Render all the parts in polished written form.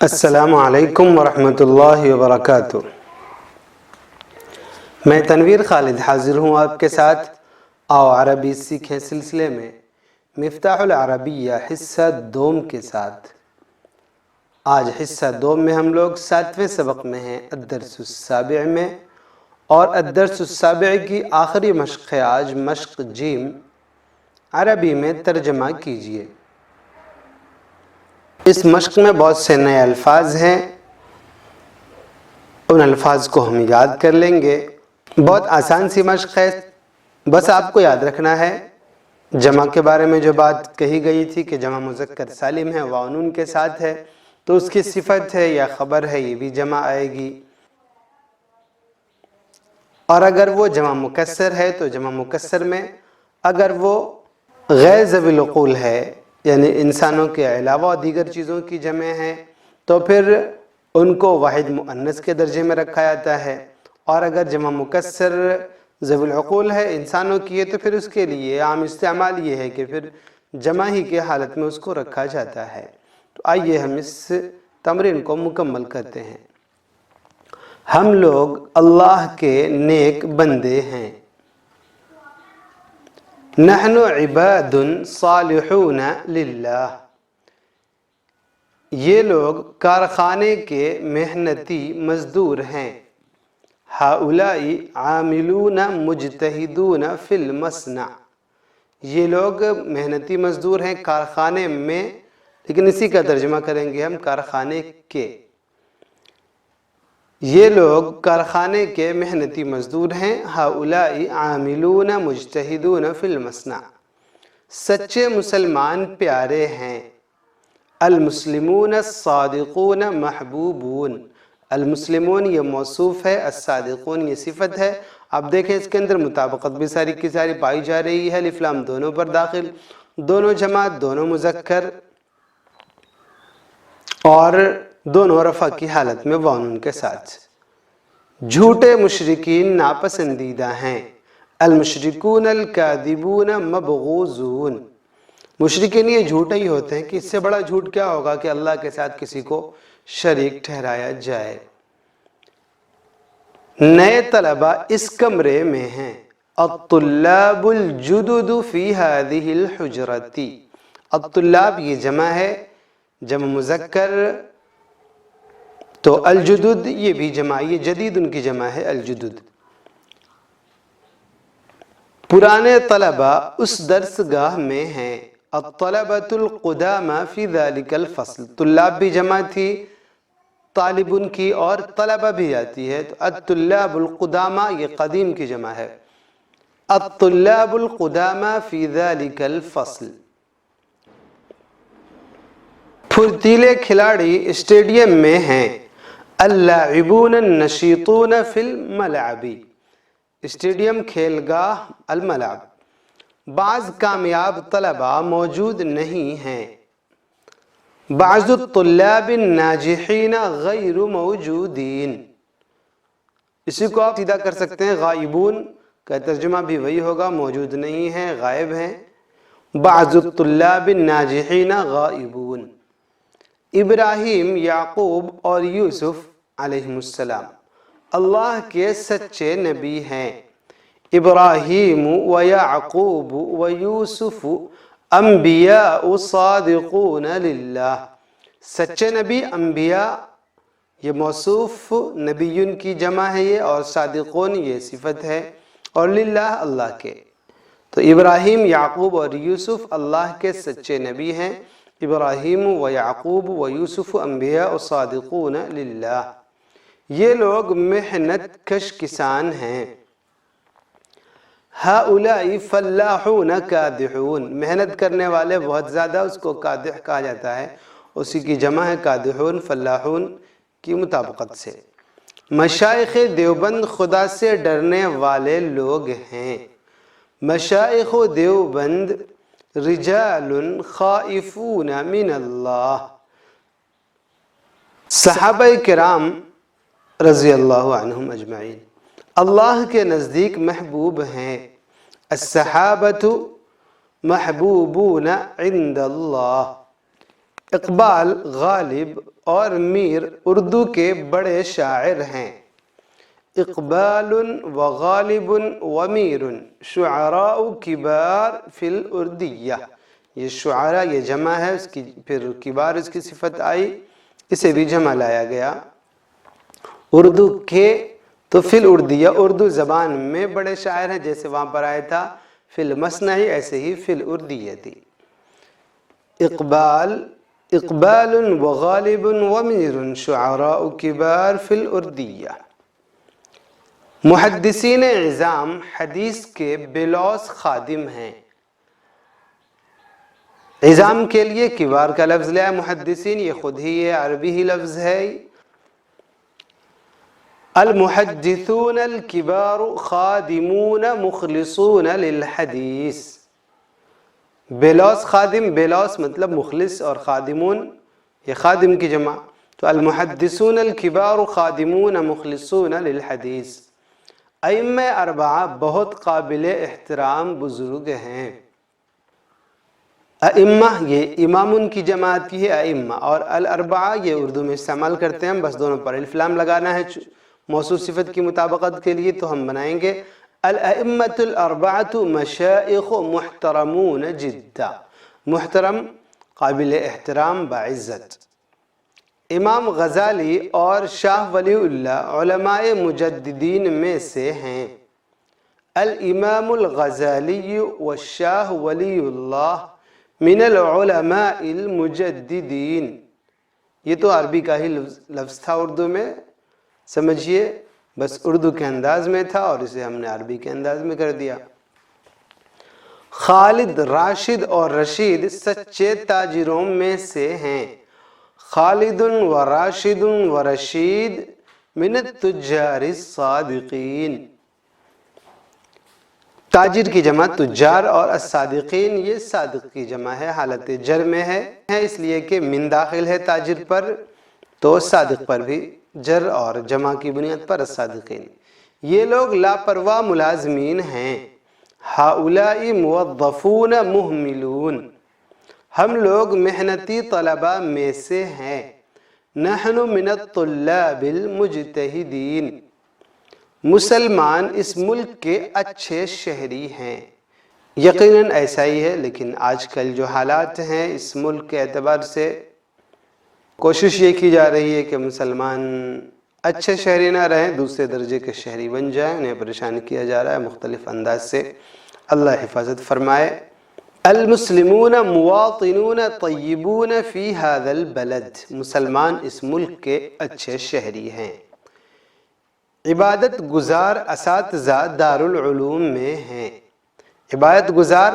السلام علیکم ورحمۃ اللہ وبرکاتہ۔ میں تنویر خالد حاضر ہوں آپ کے ساتھ آؤ عربی سیکھیں سلسلے میں مفتاح العربیہ حصہ دوم کے ساتھ۔ آج حصہ دوم میں ہم لوگ 7ویں سبق میں ہیں، الدرس السابع میں، اور الدرس السابع کی آخری مشق ہے آج مشق جیم۔ عربی میں ترجمہ کیجئے۔ اس مشق میں بہت سے نئے الفاظ ہیں، ان الفاظ کو ہم یاد کر لیں گے۔ بہت آسان سی مشق ہے، بس آپ کو یاد رکھنا ہے جمع کے بارے میں جو بات کہی گئی تھی کہ جمع مذکر سالم ہے، واو نون کے ساتھ ہے، تو اس کی صفت ہے یا خبر ہے، یہ بھی جمع آئے گی۔ اور اگر وہ جمع مکسر ہے تو جمع مکسر میں اگر وہ غیر ذوی العقول ہے، یعنی انسانوں کے علاوہ دیگر چیزوں کی جمع ہے، تو پھر ان کو واحد مؤنث کے درجے میں رکھا جاتا ہے۔ اور اگر جمع مکسر ذوی العقول ہے، انسانوں کی ہے، تو پھر اس کے لیے عام استعمال یہ ہے کہ پھر جمع ہی کے حالت میں اس کو رکھا جاتا ہے۔ تو آئیے ہم اس تمرین کو مکمل کرتے ہیں۔ ہم لوگ اللہ کے نیک بندے ہیں۔ نحن عباد صالحون للہ۔ یہ لوگ کارخانے کے محنتی مزدور ہیں۔ ہؤلاء عاملون مجتہدون فی المصنع۔ یہ لوگ محنتی مزدور ہیں کارخانے میں، لیکن اسی کا ترجمہ کریں گے ہم کارخانے کے۔ یہ لوگ کارخانے کے محنتی مزدور ہیں۔ ہؤلاء عاملون مجتہدون فی المصنع۔ سچے مسلمان پیارے ہیں۔ المسلمون الصادقون محبوبون۔ المسلمون یہ موصوف ہے، الصادقون یہ صفت ہے۔ اب دیکھیں اس کے اندر مطابقت بھی ساری کی ساری پائی جا رہی ہے، الف لام دونوں پر داخل، دونوں جمع، دونوں مذکر، اور دونوں رفع کی حالت میں واو نون کے ساتھ۔ جھوٹے مشرکین ناپسندیدہ ہیں۔ المشرکون الکاذبون مبغوضون۔ مشرکین یہ جھوٹے ہی ہوتے ہیں، کہ اس سے بڑا جھوٹ کیا ہوگا کہ اللہ کے ساتھ کسی کو شریک ٹھہرایا جائے۔ نئے طلبہ اس کمرے میں ہیں۔ الطلاب الجدد فی هذه الحجرۃ۔ الطلاب یہ جمع ہے، جمع مذکر، تو الجدد یہ بھی جمع، یہ جدید ان کی جمع ہے الجدد۔ پرانے طلبہ اس درس گاہ میں ہیں۔ الطلبۃ القدامى فی ذلک الفصل۔ طلاب بھی جمع تھی طالبن کی، اور طلبہ بھی آتی ہے، تو الطلاب القدامى یہ قدیم کی جمع ہے۔ الطلاب القدامى فی ذلک الفصل۔ پھرتیلے کھلاڑی اسٹیڈیم میں ہیں۔ اللاعبون النشیطون فی الملعب۔ اسٹیڈیم کھیل گاہ، الملعب۔ بعض کامیاب طلبہ موجود نہیں ہیں۔ بعض الطلاب الناجحین غیر موجودین۔ اسی کو آپ سیدھا کر سکتے ہیں، غائبون کا ترجمہ بھی وہی ہوگا، موجود نہیں ہیں، غائب ہیں۔ بعض الطلاب الناجحین غائبون۔ ابراہیم، یعقوب اور یوسف علیہ السلام اللہ کے سچے نبی ہیں۔ ابراہیم و یعقوب و یوسف انبیاء صادقون للہ۔ سچے نبی، انبیاء یہ موصوف، نبیون کی جمع ہے یہ، اور صادقون یہ صفت ہے، اور للہ اللہ کے۔ تو ابراہیم، یعقوب اور یوسف اللہ کے سچے نبی ہیں۔ ابراہیم و یعقوب و یوسف انبیاء صادقون للہ۔ یہ لوگ محنت کش کسان ہیں۔ ہؤلاء فلاحون کادحون۔ محنت کرنے والے بہت زیادہ، اس کو کادح کہا جاتا ہے، اسی کی جمع ہے کادحون، فلاحون کی مطابقت سے۔ مشائخ دیوبند خدا سے ڈرنے والے لوگ ہیں۔ مشائخ دیوبند رجال خائفون من اللہ۔ صحابہ کرام رضی اللہ عنہم اجمعین اللہ کے نزدیک محبوب ہیں۔ الصحابۃ محبوبون عند اللہ۔ اقبال، غالب اور میر اردو کے بڑے شاعر ہیں۔ اقبال و غالب و میر شعراء کبار فی الاردیہ، یہ شعراء یہ جمع ہے، اس کی پھر کبار اس کی صفت آئی، اسے بھی جمع لایا گیا۔ اردو کے تو فی الاردیہ اردو زبان میں بڑے شاعر ہیں، جیسے وہاں پر آیا تھا فی المصنع، ایسے ہی فی الاردیہ تھی۔ اقبال و غالب و میر شعراء کبار فی الاردیہ۔ محدثین عظام حدیث کے بلوث خادم ہیں۔ عظام کے لیے کبار کا لفظ لیا ہے، محدثین یہ خود ہی یہ عربی ہی لفظ ہے۔ المحدثون الكبار خادمون مخلصون للحدیث، بلوث خادم، بلوث مطلب مخلص اور خادمون یہ خادم کی جمع، تو المحدثون الكبار خادمون مخلصون للحدیث۔ ائمہ اربعہ بہت قابل احترام بزرگ ہیں۔ ائمہ یہ امام ان کی جماعت کی ہے ائمہ، اور الاربعہ یہ اردو میں استعمال کرتے ہیں، بس دونوں پر الف لام لگانا ہے موصوف صفت کی مطابقت کے لیے، تو ہم بنائیں گے الائمۃ الاربعۃ مشائخ محترمون جدا، محترم قابل احترام باعزت۔ امام غزالی اور شاہ ولی اللہ علماء مجددین میں سے ہیں۔ الامام الغزالی والشاہ ولی اللہ من العلماء المجددین، یہ تو عربی کا ہی لفظ تھا اردو میں، سمجھیے بس اردو کے انداز میں تھا اور اسے ہم نے عربی کے انداز میں کر دیا۔ خالد، راشد اور رشید سچے تاجروں میں سے ہیں۔ خالد و راشد و رشید من التجار الصادقین، تاجر کی جمع تجار اور الصادقین یہ صادق کی جمع ہے، حالت جر میں ہے اس لیے کہ من داخل ہے تاجر پر، تو صادق پر بھی جر اور جمع کی بنیاد پر الصادقین۔ یہ لوگ لاپرواہ ملازمین ہیں۔ ہؤلاء موظفون مہملون، ہم لوگ محنتی طلباء میں سے ہیں۔ نحن من الطلاب المجتہدین، مسلمان اس ملک کے اچھے شہری ہیں۔ یقیناً ایسا ہی ہے، لیکن آج کل جو حالات ہیں اس ملک کے اعتبار سے کوشش یہ کی جا رہی ہے کہ مسلمان اچھے شہری نہ رہیں، دوسرے درجے کے شہری بن جائیں، انہیں پریشان کیا جا رہا ہے مختلف انداز سے، اللہ حفاظت فرمائے۔ المسلمون مواطنون طیبون فی هذا البلد، مسلمان اس ملک کے اچھے شہری ہیں۔ عبادت گزار اساتذہ دارالعلوم میں ہیں۔ عبادت گزار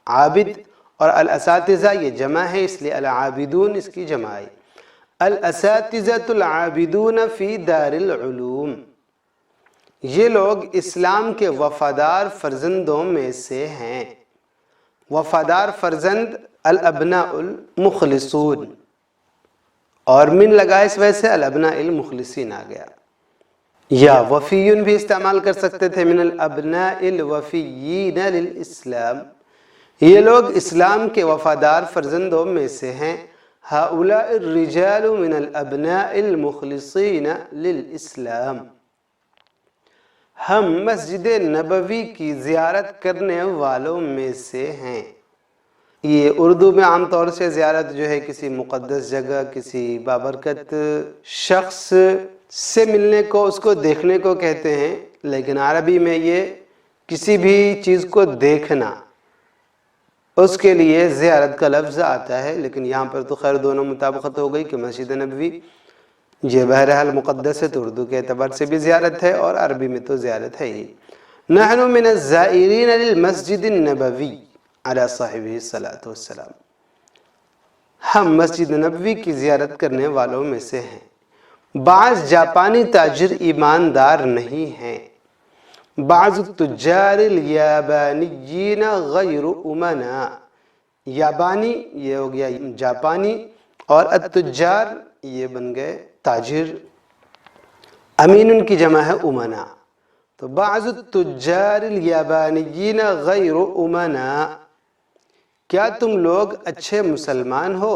عابد اور الاساتذہ یہ جمع ہے، اس لیے العابدون اس کی جمع ہے۔ الاساتذۃ العابدون فی دار العلوم، یہ لوگ اسلام کے وفادار فرزندوں میں سے ہیں۔ وفادار فرزند الابناء المخلصون، اور من لگا اس وجہ سے الابناء المخلصین آ گیا، یا وفیون بھی استعمال کر سکتے تھے، من الابناء الوفیین للاسلام، یہ لوگ اسلام کے وفادار فرزندوں میں سے ہیں۔ ہؤلاء الرجال من الابناء المخلصین للاسلام، ہم مسجد نبوی کی زیارت کرنے والوں میں سے ہیں۔ یہ اردو میں عام طور سے زیارت جو ہے کسی مقدس جگہ، کسی بابرکت شخص سے ملنے کو، اس کو دیکھنے کو کہتے ہیں، لیکن عربی میں یہ کسی بھی چیز کو دیکھنا، اس کے لیے زیارت کا لفظ آتا ہے، لیکن یہاں پر تو خیر دونوں مطابقت ہو گئی کہ مسجد نبوی یہ بہرحال مقدس ہے، تو اردو کے اعتبار سے بھی زیارت ہے اور عربی میں تو زیارت ہے ہی۔ نحن من الزائرین للمسجد النبوی علی صاحبہ الصلاۃ والسلام، ہم مسجد نبوی کی زیارت کرنے والوں میں سے ہیں۔ بعض جاپانی تاجر ایماندار نہیں ہیں۔ بعض التجار الیابانیین غیر امنا، یابانی یہ ہو گیا جاپانی، اور التجار یہ بن گئے تاجر، امین ان کی جمع ہے امنا، تو بعض التجار الیابانیین غیر امنا، کیا تم لوگ اچھے مسلمان ہو؟